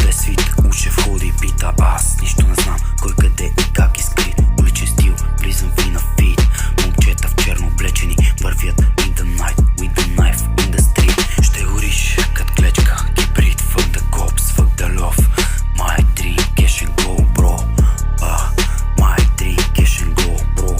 Целият свит уше входи и пита, аз нищо не знам кой къде и как е скрит. Уличен стил, влизам ви на фит. Момчета в черно облечени вървят in the night with the knife in the street. Ще гориш кът клечка, кибрид, fuck the cops, fuck the love. My dream cash and go bro. My dream cash and go bro.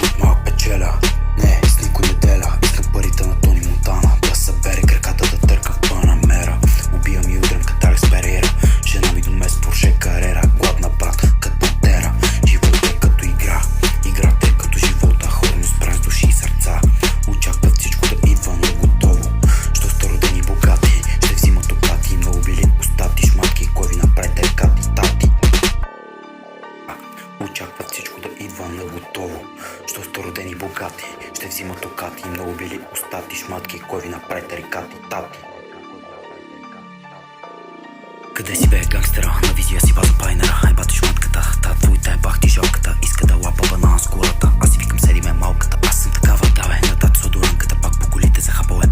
От малък печеля, не, с никой не деля. Искам парите на Тони Монтана, да събере краката, да търка в Панамера. Убивам и удрям като Алекс Перейра. Жена ми до мест Порше Карера. Гладна брат, като пантера. Живот е като игра, играта е като живота. Хорно спрям с души и сърца. Очакват всичко да идва на готово. Що стародени богати ще взимат окати. Много били устати, шматки, кой ви напред е кати, тати. Очакват всичко да идва на готово. Що стародени богати ще взимат окати. Много били устати, шматки, кой ви напред е рекати, тати. Къде си бе гангстера? На визия си база пайнера. Ай бати шматката, та твоята е бах ти жалката. Иска да лапа банан с колата, аз си викам седи ме малката. Аз съм такава, давай на тато с одоранката. Пак по колите за хапове.